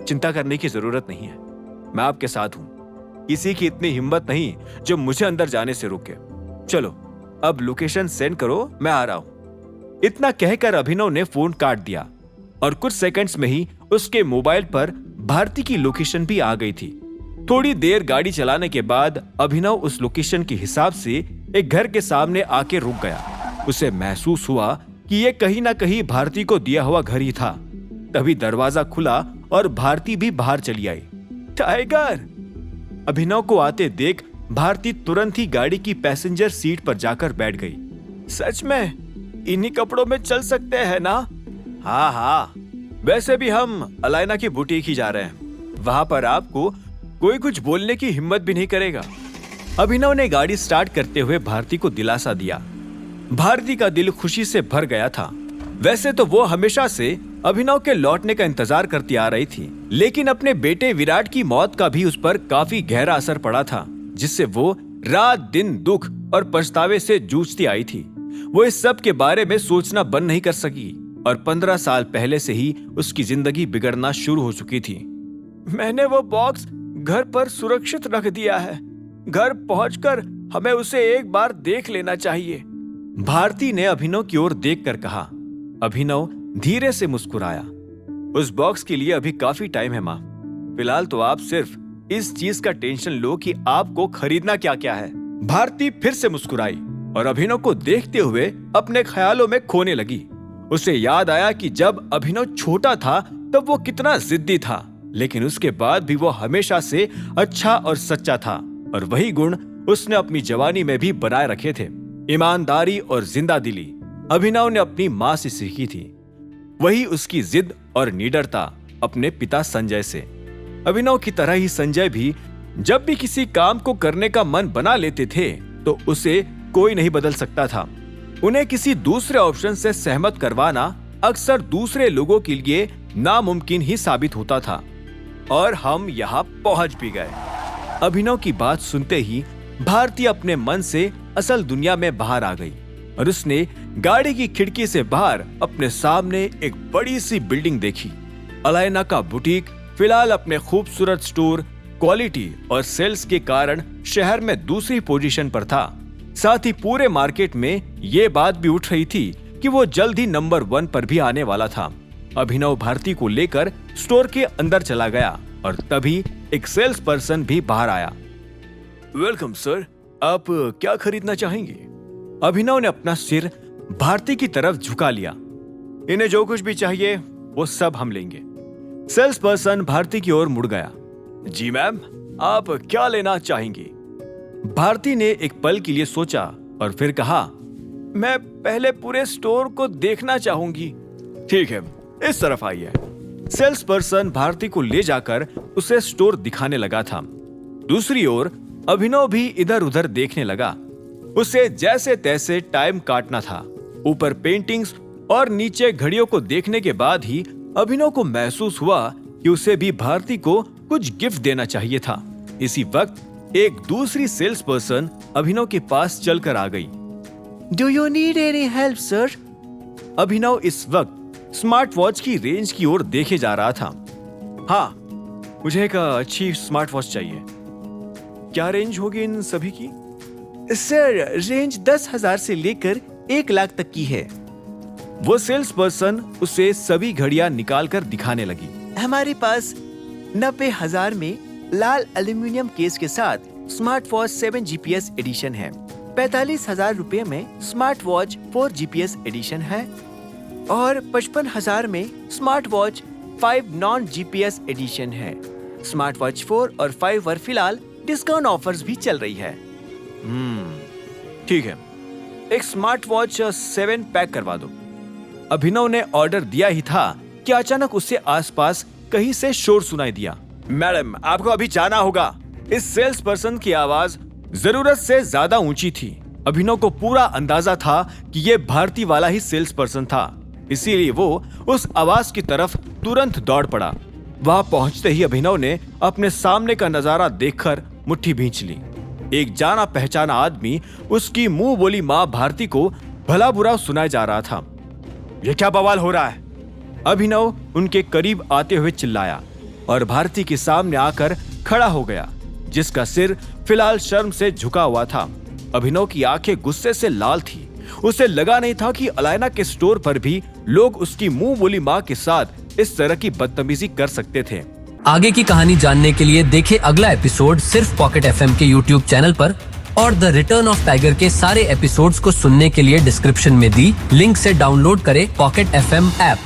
चिंता करने की जरूरत नहीं है, मैं आपके साथ हूं। किसी की इतनी हिम्मत नहीं जो मुझे अंदर जाने से रोके। चलो अब लोकेशन सेंड करो, मैं आ रहा हूं। इतना कहकर अभिनव ने फोन काट दिया और कुछ सेकंड्स में ही उसके मोबाइल पर भारती की लोकेशन भी आ गई थी। थोड़ी देर गाड़ी चलाने के बाद अभिनव उस लोकेशन के हिसाब से एक घर के सामने आके रुक गया। उसे महसूस हुआ कि ये कहीं ना कहीं भारती को दिया हुआ घर ही था। तभी दरवाजा खुला और भारती भी बाहर चली आई। टाइगर! अभिनव को आते देख भारती तुरंत ही गाड़ी की पैसेंजर सीट पर जाकर बैठ गई। सच में इन्हीं कपड़ों में चल सकते हैं ना? हाँ हाँ, वैसे भी हम अलाइना की बुटीक ही जा रहे हैं, वहां पर आपको कोई कुछ बोलने की हिम्मत भी नहीं करेगा। अभिनव ने गाड़ी स्टार्ट करते हुए भारती को दिलासा दिया। भारती का दिल खुशी से भर गया था। वैसे तो वो हमेशा से अभिनव के लौटने का इंतजार करती आ रही थी, लेकिन अपने बेटे विराट की मौत का भी उस पर काफी गहरा असर पड़ा था, जिससे वो रात दिन दुख और पछतावे से जूझती आई थी। वो इस सब के बारे में सोचना बंद नहीं कर सकी और 15 साल पहले से ही उसकी जिंदगी बिगड़ना शुरू हो चुकी थी। मैंने वो बॉक्स घर पर सुरक्षित रख दिया है, घर पहुंचकर हमें उसे एक बार देख लेना चाहिए, भारती ने अभिनव की ओर देखकर कहा। अभिनव धीरे से मुस्कुराया। उस बॉक्स के लिए अभी काफी टाइम है माँ, फिलहाल तो आप सिर्फ इस चीज का टेंशन लो कि आपको खरीदना क्या क्या है। भारती फिर से मुस्कुराई और अभिनव को देखते हुए अपने ख्यालों में खोने लगी। उसे याद आया कि जब अभिनव छोटा था तब वो कितना जिद्दी था, लेकिन उसके बाद भी वो हमेशा से अच्छा और सच्चा था और वही गुण उसने अपनी जवानी में भी बनाए रखे थे। ईमानदारी और जिंदा दिली अभिनव ने अपनी माँ से सीखी थी, वही उसकी जिद और निडरता अपने पिता संजय से। अभिनव की तरह ही संजय भी जब भी किसी काम को करने का मन बना लेते थे तो उसे कोई नहीं बदल सकता था। उन्हें किसी दूसरे ऑप्शन से सहमत करवाना अक्सर दूसरे लोगों के लिए नामुमकिन ही साबित होता था। और हम यहाँ पहुंच भी गए। अभिनव की बात सुनते ही भारती अपने मन से असल दुनिया में बाहर आ गई और उसने गाड़ी की खिड़की से बाहर अपने सामने एक बड़ी सी बिल्डिंग देखी। अलाइना का बुटीक फिलहाल अपने खूबसूरत स्टोर, क्वालिटी और सेल्स के कारण शहर में दूसरी पोजीशन पर था। साथ ही पूरे मार्केट में ये बात भी उठ रही थी कि वो जल्द ही नंबर 1 पर भी आने वाला था। अभिनव भारती को लेकर स्टोर के अंदर चला गया और तभी एक सेल्स पर्सन भी बाहर आया। वेलकम सर, आप क्या खरीदना चाहेंगे? अभिनव ने अपना सिर भारती की तरफ झुका लिया। इन्हें जो कुछ भी चाहिए वो सब हम लेंगे। सेल्स पर्सन भारती की ओर मुड़ गया। जी मैम, आप क्या लेना चाहेंगी? भारती ने एक पल के लिए सोचा और फिर कहा, मैं पहले पूरे स्टोर को देखना चाहूंगी। ठीक है, इस तरफ आइए। सेल्स पर्सन भारती को ले जाकर उसे स्टोर दिखाने लगा था। दूसरी ओर अभिनव भी इधर उधर देखने लगा। उसे जैसे तैसे टाइम काटना था। ऊपर पेंटिंग्स और नीचे घड़ियों को देखने के बाद ही अभिनव को महसूस हुआ कि उसे भी भारती को कुछ गिफ्ट देना चाहिए था। इसी वक्त एक दूसरी सेल्स पर्सन अभिनव के पास चलकर आ गई। Do you need any help sir? Abhinav इस वक्त स्मार्ट वॉच की रेंज की ओर देखे जा रहा था। हाँ, मुझे एक अच्छी स्मार्ट वॉच चाहिए। क्या रेंज होगी इन सभी की? सर, रेंज 10,000 से लेकर 1 लाख तक की है। वो सेल्स पर्सन उसे सभी घड़ियां निकालकर दिखाने लगी। हमारे पास 90,000 में लाल एल्यूमिनियम केस के साथ स्मार्ट वॉच 7 GPS एडिशन है। 45,000 रुपए में स्मार्ट वॉच 4 GPS एडिशन है और 55,000 में smart watch 5 non GPS edition है। स्मार्ट वॉच 4 और 5 पर फिलहाल डिस्काउंट ऑफर्स भी चल रही है। ठीक है, एक स्मार्ट वॉच 7 पैक करवा दो। अभिनव ने ऑर्डर दिया ही था कि अचानक उसे आसपास कहीं से शोर सुनाई दिया। मैडम, आपको अभी जाना होगा। इस सेल्स पर्सन की आवाज जरूरत से ज्यादा ऊंची थी। अभिनव को पूरा अंदाजा था कि यह भारती वाला ही सेल्स पर्सन था, इसीलिए वो उस आवाज की तरफ तुरंत दौड़ पड़ा। वहां पहुंचते ही अभिनव ने अपने सामने का नजारा देखकर मुट्ठी भींच ली। एक जाना पहचाना आदमी उसकी मुंह बोली मां भारती को भला बुरा सुनाया जा रहा था। यह क्या बवाल हो रहा है? अभिनव उनके करीब आते हुए चिल्लाया। और भारती के सामने आकर खड़ा हो गया, जिसका सिर फिलहाल शर्म से झुका हुआ था। अभिनव की आंखें गुस्से से लाल थी। उसे लगा नहीं था कि अलायना के स्टोर पर भी लोग उसकी मुंह बोली माँ के साथ इस तरह की बदतमीजी कर सकते थे। आगे की कहानी जानने के लिए देखें अगला एपिसोड सिर्फ पॉकेट एफएम के यूट्यूब चैनल पर, और द रिटर्न ऑफ टाइगर के सारे एपिसोड्स को सुनने के लिए डिस्क्रिप्शन में दी लिंक से डाउनलोड करें पॉकेट एफएम ऐप।